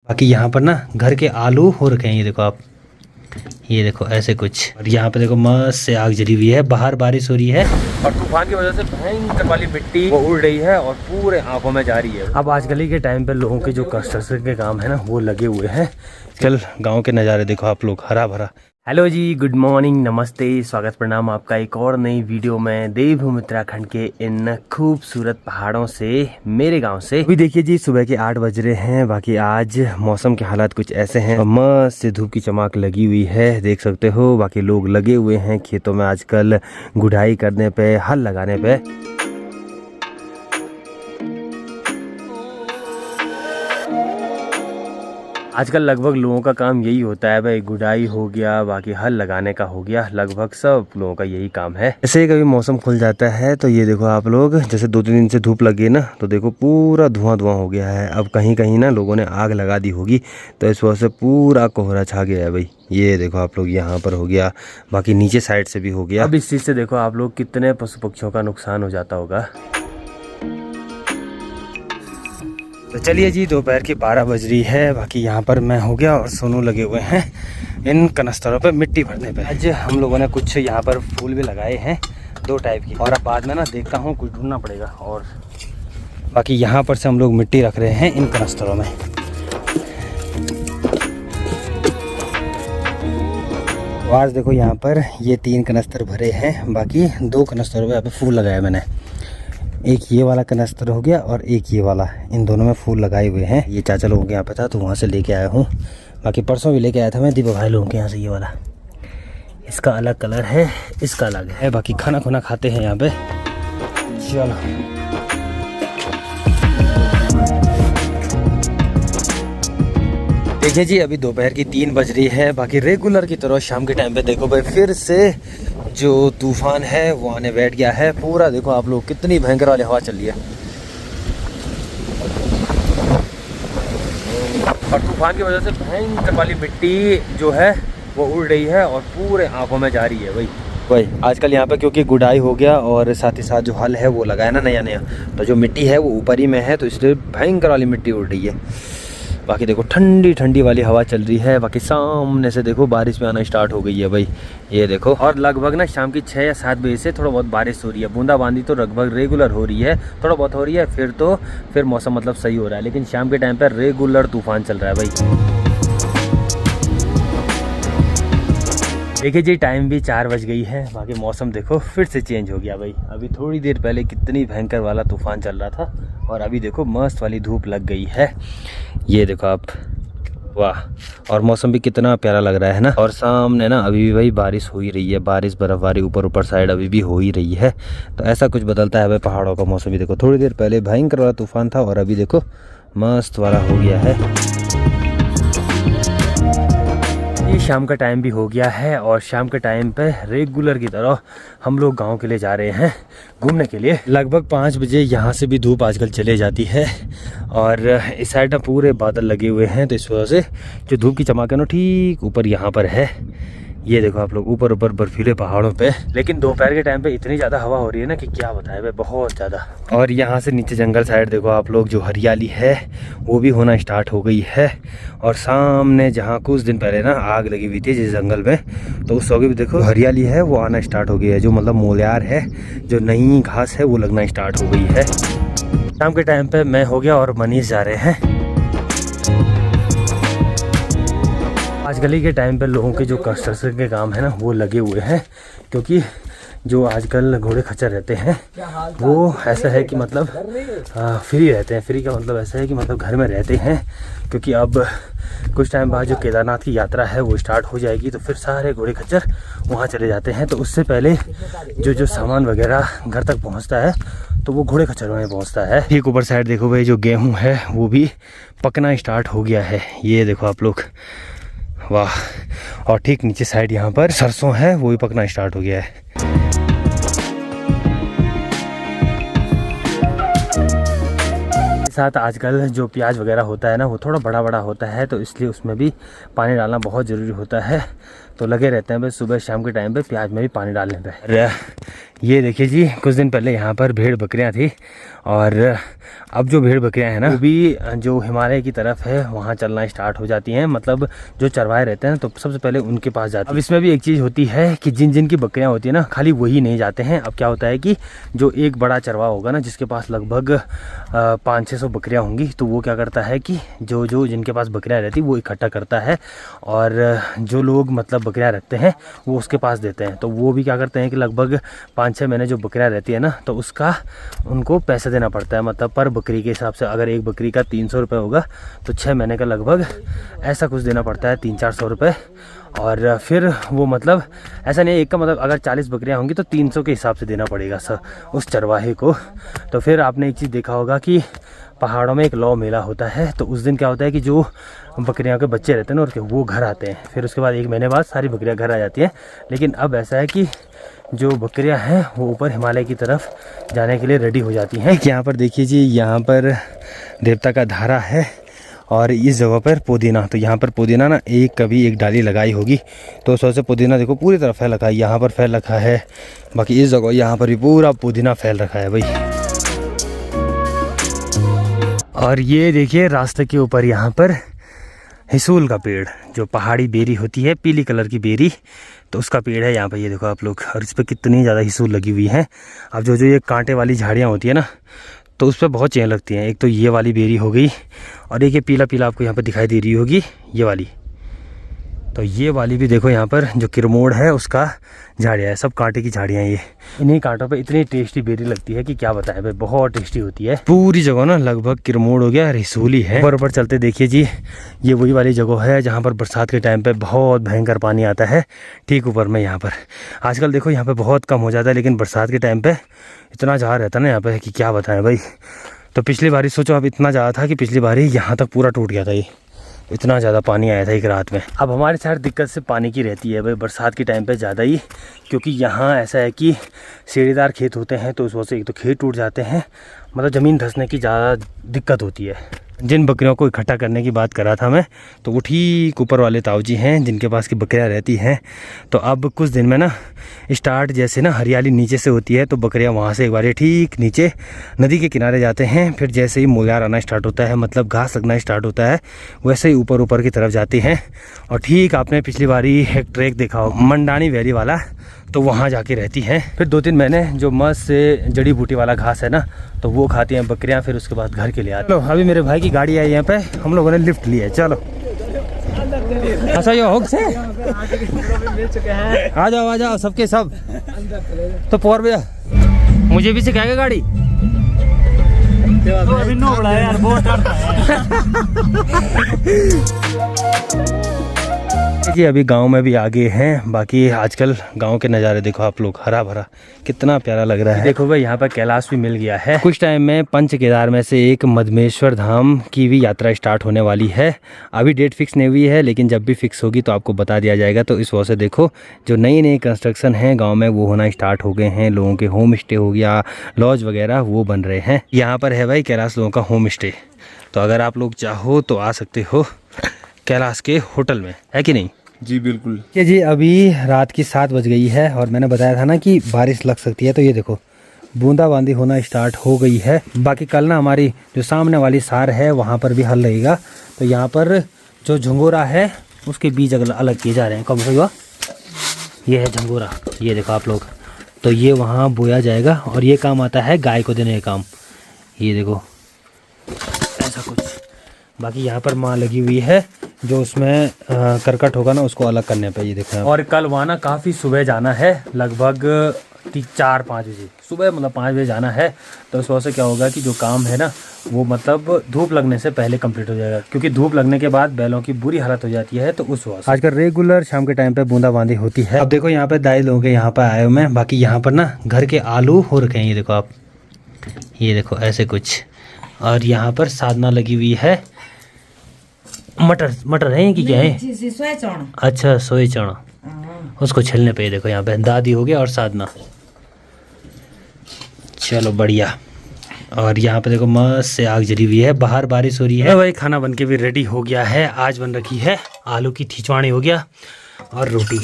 बाकी यहाँ पर ना घर के आलू हो रखे हैं, ये देखो आप, ये देखो ऐसे कुछ। और यहाँ पे देखो मस्त से आग जली हुई है, बाहर बारिश हो रही है और तूफान की वजह से भयंकर वाली मिट्टी वो उड़ रही है और पूरे आंखों में जा रही है। अब आजकल के टाइम पे लोगों के जो कंस्ट्रक्शन के काम है ना वो लगे हुए हैं। कल गाँव के नज़ारे देखो आप लोग, हरा भरा। हेलो जी, गुड मॉर्निंग, नमस्ते, स्वागत प्रणाम आपका एक और नई वीडियो में देवभूमि उत्तराखंड के इन खूबसूरत पहाड़ों से, मेरे गांव से। अभी देखिए जी, सुबह के 8 बज रहे हैं। बाकी आज मौसम के हालात कुछ ऐसे हैं, मस्त से धूप की चमक लगी हुई है, देख सकते हो। बाकी लोग लगे हुए हैं खेतों में आजकल गुड़ाई करने पे, हल लगाने पे। आजकल लगभग लोगों का काम यही होता है भाई, गुड़ाई हो गया, बाकी हल लगाने का हो गया, लगभग सब लोगों का यही काम है। जैसे कभी मौसम खुल जाता है तो ये देखो आप लोग, जैसे 2-3 दिन से धूप लगी है ना, तो देखो पूरा धुआं धुआं हो गया है। अब कहीं कहीं ना लोगों ने आग लगा दी होगी, तो इस वजह से पूरा कोहरा छा गया है भाई। ये देखो आप लोग, यहाँ पर हो गया, बाकी नीचे साइड से भी हो गया। अब इस चीज़ से देखो आप लोग कितने पशु पक्षियों का नुकसान हो जाता होगा। तो चलिए जी, दोपहर की 12 बज रही है। बाकी यहाँ पर मैं हो गया और सोनू लगे हुए हैं इन कनस्तरों पे मिट्टी भरने पे। आज हम लोगों ने कुछ यहाँ पर फूल भी लगाए हैं 2 टाइप की, और अब बाद में ना देखता हूँ कुछ ढूंढना पड़ेगा। और बाकी यहाँ पर से हम लोग मिट्टी रख रहे हैं इन कनस्तरों में। तो आज देखो यहाँ पर ये 3 कनस्तर भरे हैं, बाकी 2 कनस्तरों पे यहाँ पे फूल लगाए मैंने। एक ये वाला कनस्तर हो गया और एक ये वाला, इन दोनों में फूल लगाए हुए हैं। ये चाचा लोगों के यहाँ पे था तो वहाँ से लेके आया हूँ। बाकी परसों भी लेके आया था मैं दीपक भाई लोगों के यहाँ से ये वाला। इसका अलग कलर है, इसका अलग है। बाकी खाना खुना खाते हैं यहाँ पे। चलो देखिए जी, अभी दोपहर की 3 बज रही है। बाकी रेगुलर की तरह शाम के टाइम पे देखो भाई, फिर से जो तूफान है वो आने बैठ गया है। पूरा देखो आप लोग, कितनी भयंकर वाली हवा चल रही है और तूफान की वजह से भयंकर वाली मिट्टी जो है वो उड़ रही है और पूरे आंखों में जा रही है भाई। आजकल यहाँ पे क्योंकि गुड़ाई हो गया और साथ ही साथ जो हल है वो लगाया ना नया नया, तो जो मिट्टी है वो ऊपर ही में है, तो इसलिए भयंकर वाली मिट्टी उड़ रही है। बाकी देखो ठंडी ठंडी वाली हवा चल रही है। बाकी सामने से देखो बारिश भी आना स्टार्ट हो गई है भाई, ये देखो। और लगभग ना शाम की 6 या 7 बजे से थोड़ा बहुत बारिश हो रही है। बूंदाबांदी तो लगभग रेगुलर हो रही है, थोड़ा बहुत हो रही है, फिर मौसम मतलब सही हो रहा है। लेकिन शाम के टाइम पर रेगुलर तूफान चल रहा है भाई। देखिए जी, टाइम भी 4 बज गई है। बाकी मौसम देखो फिर से चेंज हो गया भाई। अभी थोड़ी देर पहले कितनी भयंकर वाला तूफान चल रहा था और अभी देखो मस्त वाली धूप लग गई है। ये देखो आप, वाह। और मौसम भी कितना प्यारा लग रहा है ना। और सामने ना अभी भी भाई बारिश हो ही रही है, बारिश बर्फबारी ऊपर साइड अभी भी हो ही रही है। तो ऐसा कुछ बदलता है भाई पहाड़ों का मौसम भी। देखो थोड़ी देर पहले भयंकर वाला तूफान था और अभी देखो मस्त वाला हो गया है। शाम का टाइम भी हो गया है और शाम के टाइम पे रेगुलर की तरह हम लोग गांव के लिए जा रहे हैं घूमने के लिए। लगभग 5 बजे यहाँ से भी धूप आजकल चले जाती है और इस साइड ना पूरे बादल लगे हुए हैं, तो इस वजह से जो धूप की चमक है ना ठीक ऊपर यहाँ पर है। ये देखो आप लोग, ऊपर बर्फीले पहाड़ों पे। लेकिन दोपहर के टाइम पे इतनी ज़्यादा हवा हो रही है ना कि क्या बताएं भाई, बहुत ज़्यादा। और यहाँ से नीचे जंगल साइड देखो आप लोग, जो हरियाली है वो भी होना स्टार्ट हो गई है। और सामने जहाँ कुछ दिन पहले ना आग लगी हुई थी जिस जंगल में, तो उस वक्त भी देखो हरियाली है वो आना स्टार्ट हो गई है। जो मतलब मोलियार है, जो नई घास है वो लगना स्टार्ट हो गई है। शाम के टाइम पे मैं हो गया और मनीष जा रहे हैं। आजकल के टाइम पे लोगों के जो कंस्ट्रक्शन के काम है ना वो लगे हुए हैं, क्योंकि जो आजकल घोड़े खच्चर रहते हैं वो ऐसा है कि मतलब फ्री रहते हैं। फ्री का मतलब ऐसा है कि मतलब घर में रहते हैं, क्योंकि अब कुछ टाइम बाद जो केदारनाथ की यात्रा है वो स्टार्ट हो जाएगी, तो फिर सारे घोड़े खच्चर वहाँ चले जाते हैं। तो उससे पहले जो सामान वगैरह घर तक पहुँचता है तो वो घोड़े खच्चर में पहुँचता है। ठीक ऊपर साइड देखो भाई, जो गेहूँ है वो भी पकना स्टार्ट हो गया है, ये देखो आप लोग, वाह। और ठीक नीचे साइड यहाँ पर सरसों है वो भी पकना स्टार्ट हो गया है। साथ आजकल जो प्याज वगैरह होता है ना वो थोड़ा बड़ा बड़ा होता है, तो इसलिए उसमें भी पानी डालना बहुत ज़रूरी होता है। तो लगे रहते हैं बस सुबह शाम के टाइम पे प्याज में भी पानी डालने पे। ये देखिए जी, कुछ दिन पहले यहाँ पर भेड़ बकरियाँ थी और अब जो भेड़ बकरियाँ हैं ना वो भी जो हिमालय की तरफ है वहाँ चलना स्टार्ट हो जाती हैं। मतलब जो चरवाहे रहते हैं तो सबसे पहले उनके पास जाते हैं। अब इसमें भी एक चीज़ होती है कि जिन की बकरियाँ होती है ना खाली वही नहीं जाते हैं। अब क्या होता है कि जो एक बड़ा चरवाहा होगा ना जिसके पास लगभग 500-600 बकरियाँ होंगी तो वो क्या करता है कि जो जिनके पास बकरियाँ रहती वो इकट्ठा करता है और जो लोग मतलब बकरियाँ रखते हैं वो उसके पास देते हैं। तो वो भी क्या करते हैं कि लगभग 5-6 महीने जो बकरियाँ रहती है ना तो उसका उनको पैसे देना पड़ता है। मतलब पर बकरी के हिसाब से अगर एक बकरी का 300 रुपये होगा तो 6 महीने का लगभग ऐसा कुछ देना पड़ता है, 300-400 रुपये। और फिर वो मतलब ऐसा नहीं है एक का मतलब अगर 40 बकरियां होंगी तो 300 के हिसाब से देना पड़ेगा सर उस चरवाहे को। तो फिर आपने एक चीज़ देखा होगा कि पहाड़ों में एक लौ मेला होता है तो उस दिन क्या होता है कि जो बकरियां के बच्चे रहते हैं ना और वो घर आते हैं, फिर उसके बाद 1 महीने बाद सारी बकरियां घर आ जाती हैं। लेकिन अब ऐसा है कि जो बकरियां हैं वो ऊपर हिमालय की तरफ जाने के लिए रेडी हो जाती हैं। यहाँ पर देखिए जी, यहाँ पर देवता का धारा है और इस जगह पर पुदीना, तो यहाँ पर पुदीना ना कभी एक डाली लगाई होगी तो उस वजह से पुदीना देखो पूरी तरह फैल रखा है। यहाँ पर फैल रखा है, बाकी इस जगह यहाँ पर भी पूरा पुदीना फैल रखा है भाई। और ये देखिए रास्ते के ऊपर यहाँ पर हिसूल का पेड़, जो पहाड़ी बेरी होती है पीली कलर की बेरी, तो उसका पेड़ है यहाँ पर। ये देखो आप लोग, और इस पर कितनी ज़्यादा हिसूल लगी हुई है। अब जो ये कांटे वाली झाड़ियाँ होती है ना तो उस पर बहुत चैन लगती हैं। एक तो ये वाली बेरी हो गई और एक ये पीला पीला आपको यहाँ पर दिखाई दे रही होगी ये वाली, तो ये वाली भी देखो यहाँ पर जो किरमोड़ है उसका झाड़ियाँ है, सब कांटे की झाड़ियाँ। ये इन्हीं कांटों पे इतनी टेस्टी बेरी लगती है कि क्या बताएं भाई, बहुत टेस्टी होती है। पूरी जगह ना लगभग किरमोड़ हो गया, रिसूली है। ऊपर चलते देखिए जी, ये वही वाली जगह है जहाँ पर बरसात के टाइम पे बहुत भयंकर पानी आता है। ठीक ऊपर में यहाँ पर आजकल देखो यहाँ पे बहुत कम हो जाता है, लेकिन बरसात के टाइम पे इतना ज़्यादा रहता है ना यहाँ पे कि क्या बताएं भाई। तो पिछली बारी सोचो अब इतना ज़्यादा था कि पिछली बारी यहाँ तक पूरा टूट गया था, ये इतना ज़्यादा पानी आया था एक रात में। अब हमारे साइड दिक्कत से पानी की रहती है भाई बरसात के टाइम पे ज़्यादा ही, क्योंकि यहाँ ऐसा है कि सीढ़ीदार खेत होते हैं तो उस वजह से एक तो खेत टूट जाते हैं, मतलब ज़मीन धंसने की ज़्यादा दिक्कत होती है। जिन बकरियों को इकट्ठा करने की बात कर रहा था मैं, तो वो ठीक ऊपर वाले ताऊ जी हैं जिनके पास की बकरियां रहती हैं। तो अब कुछ दिन में ना स्टार्ट जैसे ना हरियाली नीचे से होती है तो बकरियां वहाँ से एक बार ठीक नीचे नदी के किनारे जाते हैं, फिर जैसे ही मूल्यार आना स्टार्ट होता है, मतलब घास लगना स्टार्ट होता है, वैसे ही ऊपर की तरफ जाती हैं। और ठीक आपने पिछली बारी एक ट्रैक देखा हो मंडानी वैली वाला, तो वहाँ जाके रहती हैं। फिर 2-3 महीने जो मस्त से जड़ी बूटी वाला घास है ना तो वो खाती हैं बकरियाँ, फिर उसके बाद घर के लिए आती हैं। अभी मेरे भाई की गाड़ी आई यहाँ पे, हम लोगों ने लिफ्ट लिया है। चलो अच्छा ये होग से आ जाओ सबके सब। तो पौर भैया मुझे भी सिखाएगा गाड़ी? तो अभी नो बड़ा यार, बहुत डरता है। जी अभी गांव में भी आगे हैं, बाकी आजकल गांव के नज़ारे देखो आप लोग, हरा भरा कितना प्यारा लग रहा है। देखो भाई यहाँ पर कैलाश भी मिल गया है। कुछ टाइम में पंच केदार में से एक मधमेश्वर धाम की भी यात्रा स्टार्ट होने वाली है। अभी डेट फिक्स नहीं हुई है, लेकिन जब भी फिक्स होगी तो आपको बता दिया जाएगा। तो इस वजह से देखो जो नई कंस्ट्रक्शन है गाँव में वो होना स्टार्ट हो गए हैं। लोगों के होम स्टे हो गया, लॉज वगैरह वो बन रहे हैं। यहाँ पर है भाई कैलाश लोगों का होम स्टे, तो अगर आप लोग चाहो तो आ सकते हो कैलाश के होटल में, है कि नहीं? जी बिल्कुल। ये जी अभी रात की 7 बज गई है और मैंने बताया था ना कि बारिश लग सकती है, तो ये देखो बूंदाबांदी होना स्टार्ट हो गई है। बाकी कल ना हमारी जो सामने वाली सार है वहाँ पर भी हल रहेगा, तो यहाँ पर जो झंगोरा है उसके बीज अलग किए जा रहे हैं। कौन सा हुआ? ये है झंगोरा, ये देखो आप लोग, तो ये वहाँ बोया जाएगा और ये काम आता है गाय को देने का काम। ये देखो ऐसा कुछ। बाकी यहाँ पर माँ लगी हुई है, जो उसमें करकट होगा ना उसको अलग करने पे। ये देखो, और कल वहाँ ना काफ़ी सुबह जाना है, लगभग 4-5 बजे सुबह, मतलब 5 बजे जाना है। तो उस वजह से क्या होगा कि जो काम है ना वो मतलब धूप लगने से पहले कंप्लीट हो जाएगा, क्योंकि धूप लगने के बाद बैलों की बुरी हालत हो जाती है। तो उस वजह से आजकल रेगुलर शाम के टाइम पे बूंदाबांदी होती है। अब देखो यहाँ पे दाई लोगों के यहाँ पर आए हुए हैं। बाकी यहाँ पर ना घर के आलू हो रखे हैं, ये देखो आप, ये देखो ऐसे कुछ। और यहाँ पर साधना लगी हुई है, मटर है कि क्या है? अच्छा सोए चना, उसको छिलने पे देखो यहाँ पे दादी हो गया और साधना। चलो बढ़िया। और यहाँ पे देखो मस्त से आग जली हुई है, बाहर बारिश हो रही है। भाई खाना बन के भी रेडी हो गया है। आज बन रखी है आलू की ठिचवाणी हो गया और रोटी।